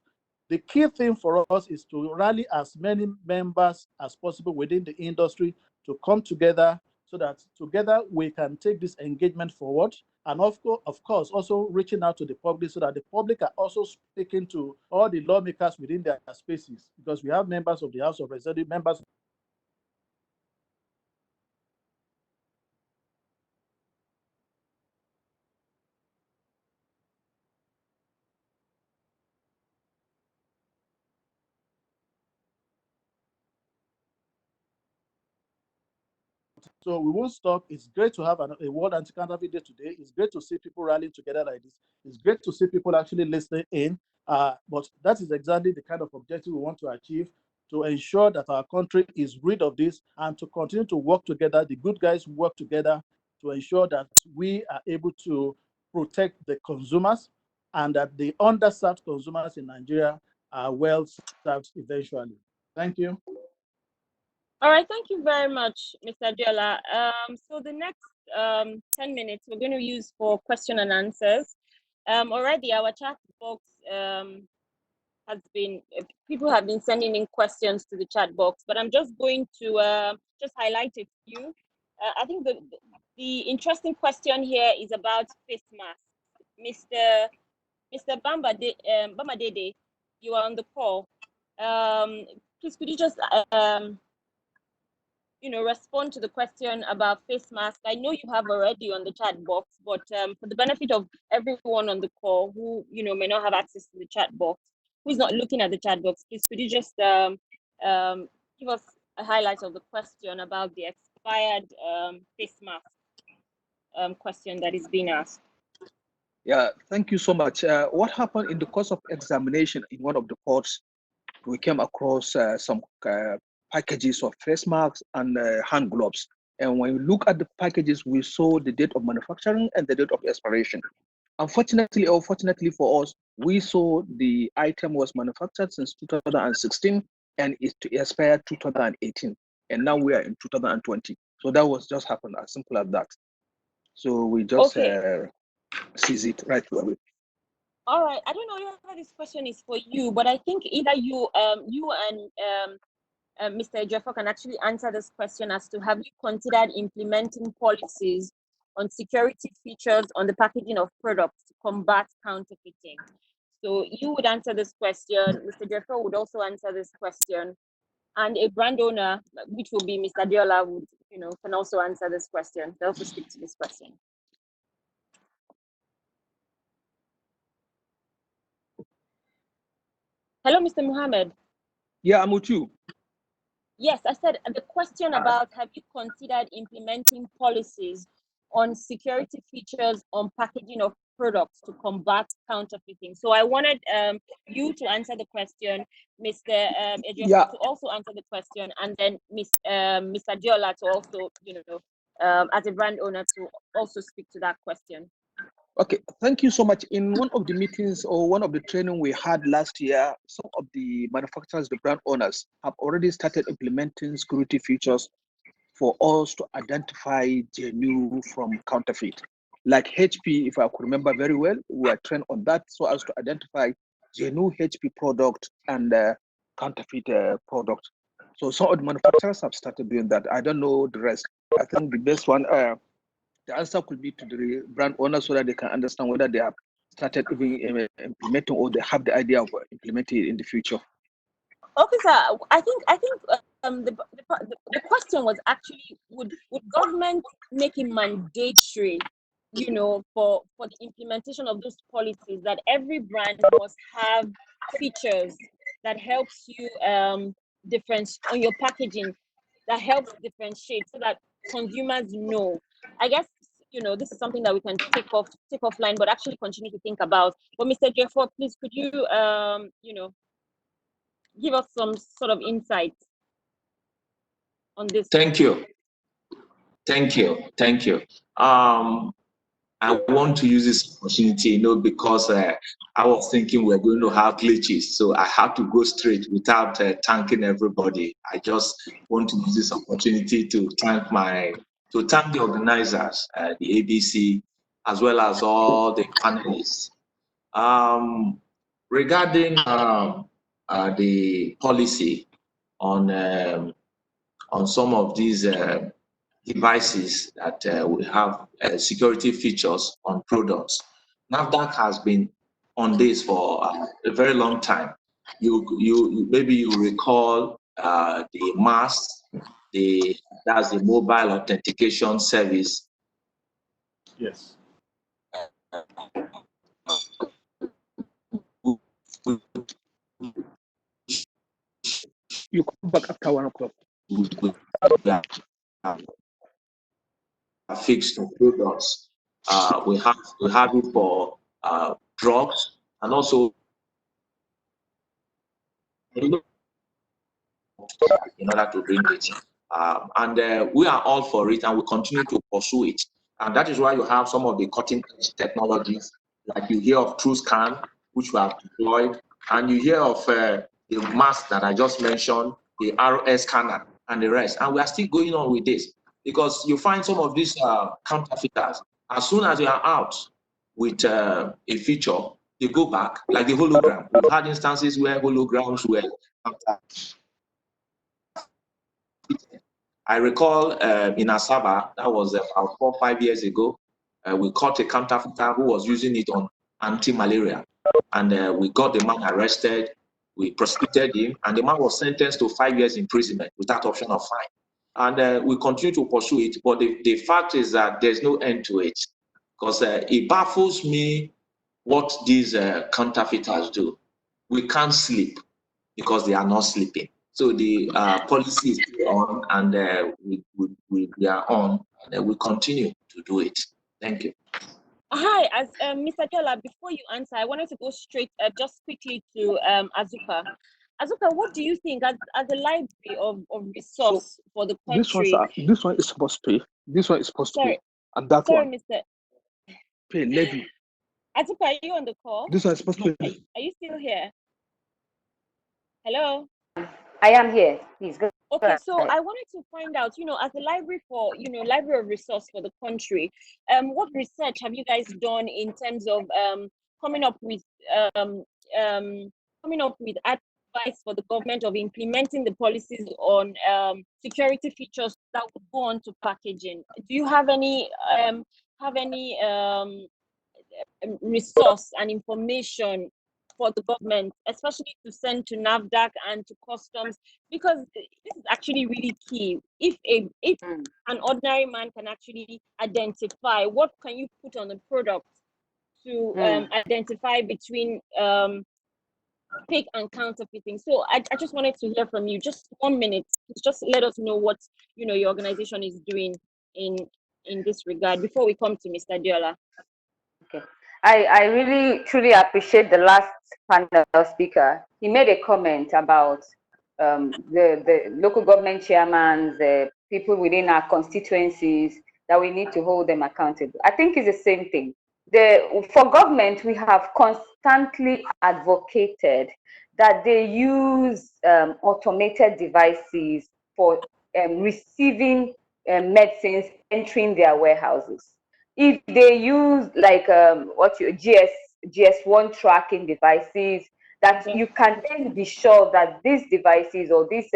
The key thing for us is to rally as many members as possible within the industry to come together so that together we can take this engagement forward. And of course, also reaching out to the public so that the public are also speaking to all the lawmakers within their spaces, because we have members of the House of Representatives, members. So we won't stop. It's great to have a World Anti-Counterfeit Day today. It's great to see people rallying together like this. It's great to see people actually listening in. But that is exactly the kind of objective we want to achieve, to ensure that our country is rid of this and to continue to work together. The good guys work together to ensure that we are able to protect the consumers and that the underserved consumers in Nigeria are well served eventually. Thank you. All right, thank you very much, Mr. Diola. So the next 10 minutes we're going to use for question and answers. Already our chat box has been, people have been sending in questions to the chat box, but I'm just going to just highlight a few. I think the interesting question here is about face masks. Mr. Bamadede, you are on the call. Please, could you just respond to the question about face masks? I know you have already on the chat box, but for the benefit of everyone on the call who may not have access to the chat box, who's not looking at the chat box, please could you just give us a highlight of the question about the expired face mask question that is being asked? Yeah, thank you so much. What happened in the course of examination in one of the courts, we came across some packages of face masks and hand gloves. And when we look at the packages, we saw the date of manufacturing and the date of expiration. Unfortunately or fortunately for us, we saw the item was manufactured since 2016 and it expired 2018. And now we are in 2020. So that was just happened, as simple as that. So we just seize it right away. All right. I don't know whether this question is for you, but I think either you and Mr. Ejiofor can actually answer this question as to have you considered implementing policies on security features on the packaging of products to combat counterfeiting. So you would answer this question. Mr. Jeffrey would also answer this question, and a brand owner, which will be Mr. Diola, would can also answer this question. They also speak to this question. Hello, Mr. Mohammed. Yeah, I'm with you. Yes, I said the question about have you considered implementing policies on security features on packaging of products to combat counterfeiting. So I wanted you to answer the question, Mr. Ejiofor to also answer the question, and then Mr. Diola to also, as a brand owner, to also speak to that question. Okay, thank you so much. In one of the meetings or one of the training we had last year, some of the manufacturers, the brand owners, have already started implementing security features for us to identify genuine from counterfeit. Like HP, if I could remember very well, we are trained on that so as to identify genuine HP product and counterfeit product. So some of the manufacturers have started doing that. I don't know the rest. I think the best one, the answer could be to the brand owners so that they can understand whether they have started even implementing or they have the idea of implementing it in the future. Okay, sir. I think the question was actually would government make it mandatory, for the implementation of those policies that every brand must have features that helps you differentiate on your packaging, that helps differentiate so that consumers know. I guess this is something that we can take offline, but actually continue to think about. But Mr. Jeffrey, please could you give us some sort of insight on this? Thank you. I want to use this opportunity, because I was thinking we're going to have glitches, so I have to go straight without thanking everybody. I just want to use this opportunity to thank the organizers, the ABC, as well as all the panelists. Regarding the policy on some of these devices that we have security features on products. NAFDAC has been on this for a very long time. You maybe you recall the MAS, that's the mobile authentication service. Yes. You come back after 1 o'clock. Fixed products. We have it for drugs and also in order to bring it. And we are all for it and we continue to pursue it. And that is why you have some of the cutting edge technologies, like you hear of TrueScan, which we have deployed, and you hear of the mask that I just mentioned, the RS scanner and the rest. And we are still going on with this because you find some of these counterfeiters, as soon as you are out with a feature, they go back, like the hologram. We've had instances where holograms were counterfeited. I recall in Asaba, that was about 4 or 5 years ago, we caught a counterfeiter who was using it on anti-malaria. And we got the man arrested, we prosecuted him, and the man was sentenced to 5 years imprisonment without option of fine. And we continue to pursue it, but the fact is that there's no end to it, because it baffles me what these counterfeiters do. We can't sleep because they are not sleeping. So the policy is on, and we are on, and we continue to do it. Thank you. Hi, as Mr. Diola, before you answer, I wanted to go straight, just quickly to Azuka. Azuka, what do you think as a library of resource for the country? This one is supposed to pay. This one is supposed to pay. And that sorry, one. Mr. Pay levy. Azuka, are you on the call? This one is supposed to pay. Are you still here? Hello? I am here. Please go. Okay, so I wanted to find out, as a library for, library of resource for the country, what research have you guys done in terms of coming up with advice for the government of implementing the policies on security features that would go on to packaging? Do you have any have any resource and information for the government, especially to send to NAFDAC and to customs, because this is actually really key. If an ordinary man can actually identify what can you put on the product to identify between fake and counterfeiting. So I just wanted to hear from you, just 1 minute, just let us know what your organization is doing in this regard before we come to Mr. Diola. Okay. I really truly appreciate the last panel speaker. He made a comment about the local government chairmen, the people within our constituencies, that we need to hold them accountable. I think it's the same thing. For government, we have constantly advocated that they use automated devices for receiving medicines entering their warehouses. If they use like GS1 tracking devices, that you can then be sure that these devices or this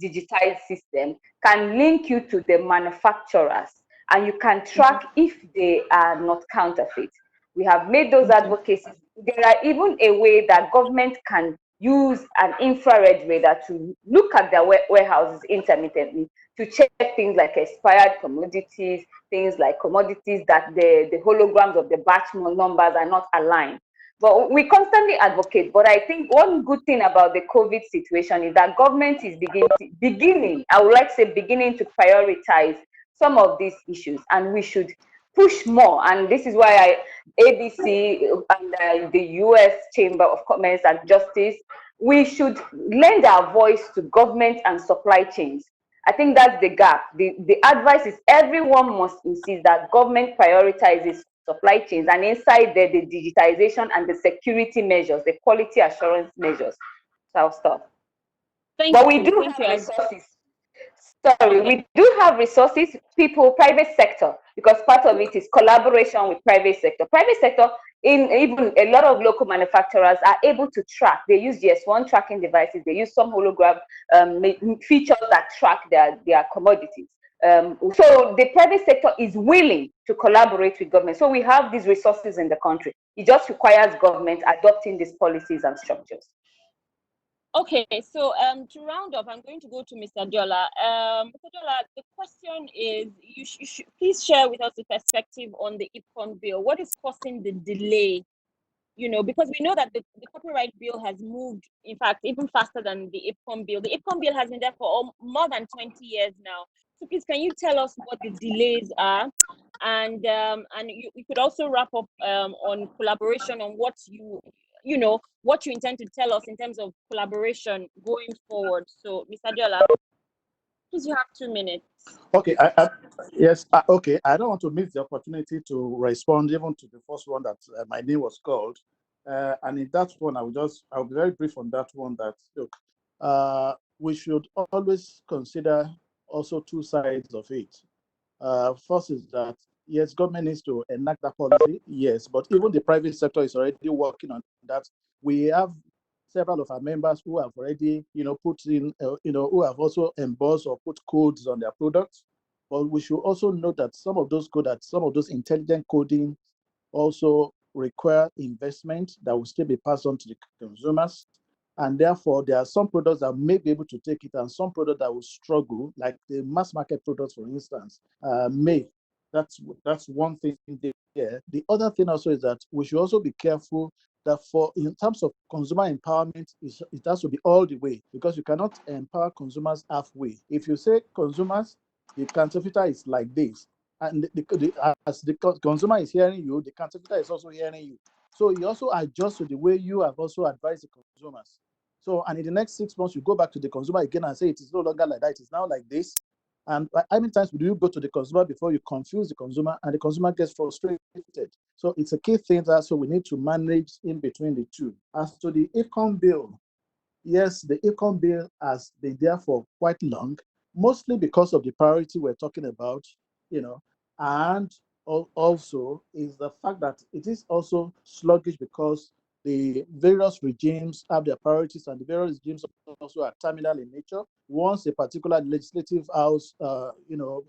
digitized system can link you to the manufacturers, and you can track if they are not counterfeit. We have made those advocacies. There are even a way that government can use an infrared radar to look at their warehouses intermittently to check things like expired commodities, things like commodities that the holograms of the batch numbers are not aligned. But we constantly advocate. But I think one good thing about the COVID situation is that government is beginning to prioritize some of these issues, and we should push more. And this is why ABC and the US Chamber of Commerce and Justice, we should lend our voice to government and supply chains. I think that's the gap. The advice is everyone must insist that government prioritizes supply chains, and inside there, the digitization and the security measures, the quality assurance measures. So I'll stop. But we do have resources. Sorry, we do have resources, people, private sector, because part of it is collaboration with private sector. Private sector, in even a lot of local manufacturers are able to track. They use GS1 tracking devices. They use some hologram features that track their commodities. So the private sector is willing to collaborate with government. So we have these resources in the country. It just requires government adopting these policies and structures. Okay, so to round up, I'm going to go to Mr. Diola. Mr. Diola, the question is, you should please share with us the perspective on the IPCON bill. What is causing the delay? Because we know that the copyright bill has moved, in fact, even faster than the IPCON bill. The IPCON bill has been there for more than 20 years now. So please, can you tell us what the delays are? And you could also wrap up on collaboration, on what what you intend to tell us in terms of collaboration going forward. So, Mr. Diola, please, you have 2 minutes. Okay, yes, okay. I don't want to miss the opportunity to respond even to the first one that my name was called. And in that one, I'll be very brief on that one. That look, we should always consider also two sides of it. First is that yes, government needs to enact that policy, yes, but even the private sector is already working on that. We have several of our members who have already, put in, who have also embossed or put codes on their products. But we should also note that some of those intelligent coding also require investment that will still be passed on to the consumers. And therefore, there are some products that may be able to take it and some products that will struggle, like the mass market products, for instance, may. That's one thing there. The other thing also is that we should also be careful that in terms of consumer empowerment, it has to be all the way, because you cannot empower consumers halfway. If you say consumers, the counterfeiter is like this, and as the consumer is hearing you, the counterfeiter is also hearing you. So you also adjust to the way you have also advised the consumers. So, and in the next 6 months, you go back to the consumer again and say it is no longer like that, it is now like this. And how many times would you go to the consumer before you confuse the consumer and the consumer gets frustrated? So it's a key thing that so we need to manage in between the two. As to the IPCON bill, yes, the IPCON bill has been there for quite long, mostly because of the priority we're talking about, and also is the fact that it is also sluggish because the various regimes have their priorities, and the various regimes also are terminal in nature. Once a particular legislative house,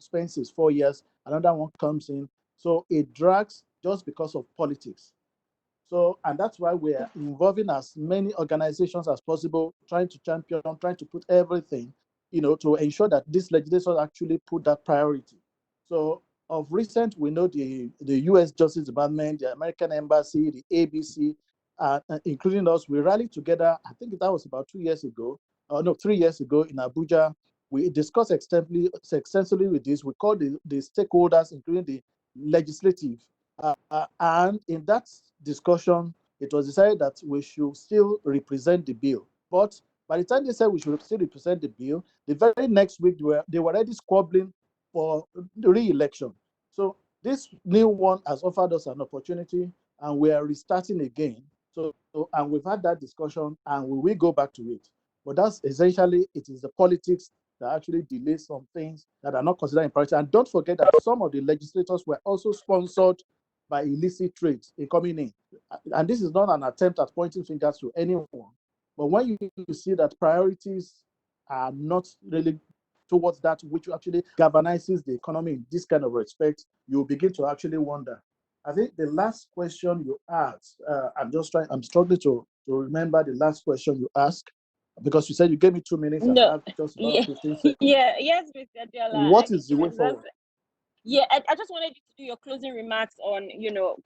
spends 4 years, another one comes in, So it drags just because of politics. So, and that's why we are involving as many organizations as possible, trying to champion, trying to put everything, to ensure that this legislation actually put that priority. So, of recent, we know the U.S. Justice Department, the American Embassy, the ABC, including us, we rallied together. I think that was about 2 years ago, no, 3 years ago in Abuja. We discussed extensively with this. We called the stakeholders, including the legislative. And in that discussion, it was decided that we should still represent the bill. But by the time they said we should still represent the bill, the very next week they were already squabbling for the re-election. So this new one has offered us an opportunity, and we are restarting again. And we've had that discussion, and we will go back to it. But that's essentially, it is the politics that actually delays some things that are not considered priority. And don't forget that some of the legislators were also sponsored by illicit trades in coming in. And this is not an attempt at pointing fingers to anyone. But when you see that priorities are not really towards that which actually galvanizes the economy in this kind of respect, you begin to actually wonder. I think the last question you asked, I'm struggling to remember the last question you asked, because you said you gave me 2 minutes and I have just about 15 seconds. Yes, Mr. Diola. What is the way forward? I just wanted you to do your closing remarks on,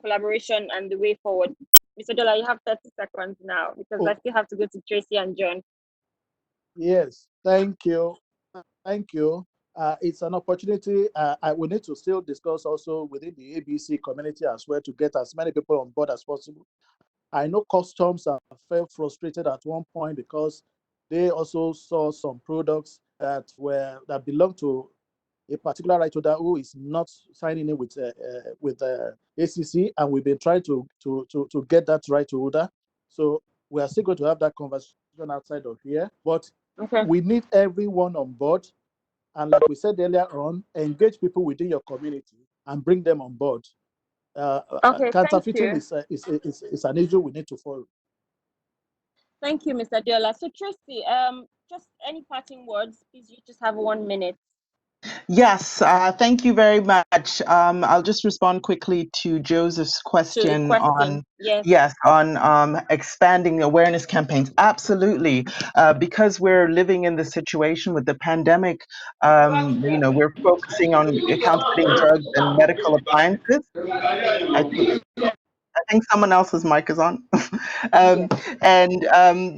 collaboration and the way forward. Mr. Diola, you have 30 seconds now, because I still have to go to Tracy and John. Yes, thank you. Thank you. It's an opportunity. We need to still discuss also within the ABC community as well to get as many people on board as possible. I know customs have felt frustrated at one point because they also saw some products that belong to a particular right holder who is not signing in with ACC, and we've been trying to get that right holder. So we are still going to have that conversation outside of here, but we need everyone on board. And like we said earlier on, engage people within your community and bring them on board. Counterfeiting is an issue we need to follow. Thank you, Mr. Diola. So Tracy, just any parting words, please. You just have 1 minute. Yes, thank you very much. I'll just respond quickly to Joseph's question on expanding awareness campaigns. Absolutely, because we're living in the situation with the pandemic, we're focusing on counterfeiting drugs and medical appliances. I think someone else's mic is on.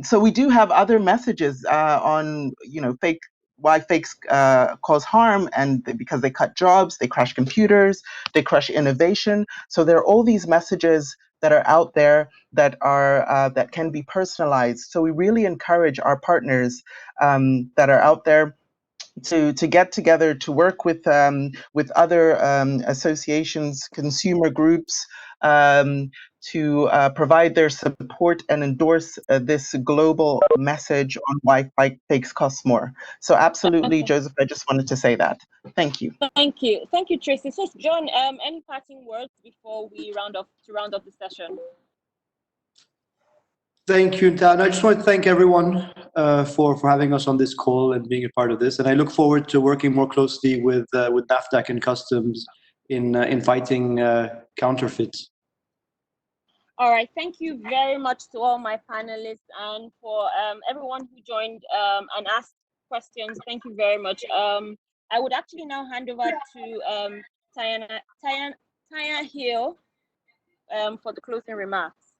So we do have other messages on, why fakes cause harm, and because they cut jobs, they crash computers, they crush innovation. So there are all these messages that are out there that are that can be personalized. So we really encourage our partners that are out there to get together, to work with other associations, consumer groups, to provide their support and endorse this global message on why fakes cost more. So absolutely, Joseph, I just wanted to say that. Thank you. Thank you, Tracy. So John, any parting words before we round off the session? Thank you, Dan. I just want to thank everyone for having us on this call and being a part of this. And I look forward to working more closely with NAFDAC and Customs in fighting counterfeits. All right. Thank you very much to all my panelists, and for everyone who joined and asked questions. Thank you very much. I would actually now hand over to Taya Hill for the closing remarks.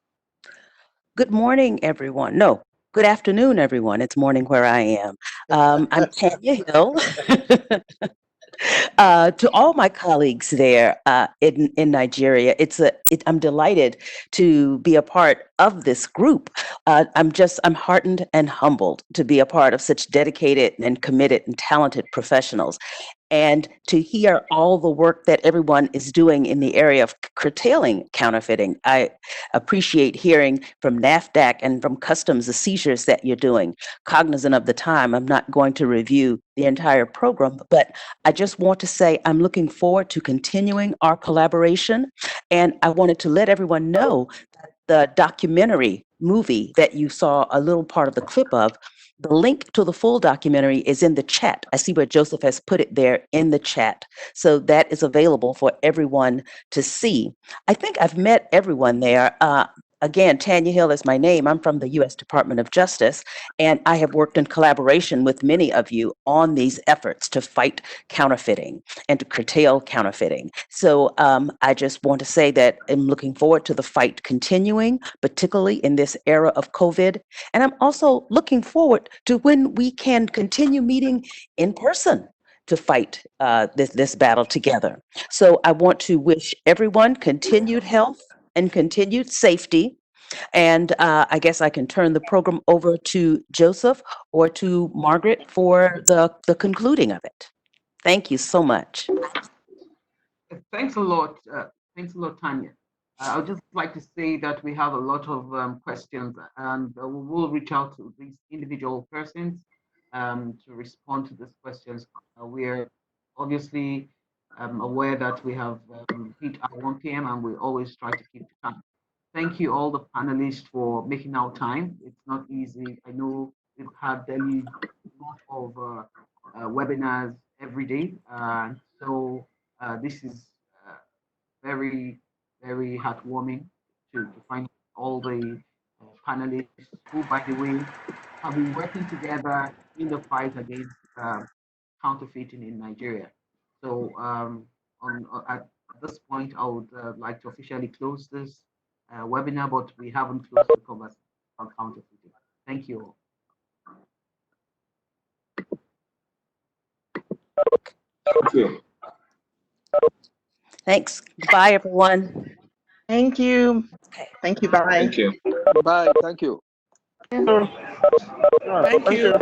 Good morning, everyone. No, good afternoon, everyone. It's morning where I am. I'm Tanya Hill. To all my colleagues there in Nigeria, I'm delighted to be a part of this group. I'm heartened and humbled to be a part of such dedicated and committed and talented professionals, and to hear all the work that everyone is doing in the area of curtailing counterfeiting. I appreciate hearing from NAFDAC and from Customs the seizures that you're doing. Cognizant of the time, I'm not going to review the entire program, but I just want to say I'm looking forward to continuing our collaboration. And I wanted to let everyone know that the documentary movie that you saw a little part of the clip of, The link to the full documentary is in the chat. I see where Joseph has put it there in the chat. So that is available for everyone to see. I think I've met everyone there. Again, Tanya Hill is my name. I'm from the U.S. Department of Justice, and I have worked in collaboration with many of you on these efforts to fight counterfeiting and to curtail counterfeiting. So I just want to say that I'm looking forward to the fight continuing, particularly in this era of COVID. And I'm also looking forward to when we can continue meeting in person to fight this battle together. So I want to wish everyone continued health and continued safety. And I guess I can turn the program over to Joseph or to Margaret for the concluding of it. Thank you so much. Thanks a lot. Thanks a lot, Tanya. I would just like to say that we have a lot of questions, and we will reach out to these individual persons to respond to these questions. We're obviously aware that we have hit our 1 p.m. and we always try to keep the time. Thank you all the panelists for making our time. It's not easy. I know we've had daily lot of webinars every day. So this is very, very heartwarming to find all the panelists who, by the way, have been working together in the fight against counterfeiting in Nigeria. So at this point, I would like to officially close this webinar, but we haven't closed the conversation on counterfeiting. Thank you all. Thank you. Thanks. Goodbye, everyone. Thank you. Okay. Thank you. Bye. Thank you. Bye. Thank you. Thank you.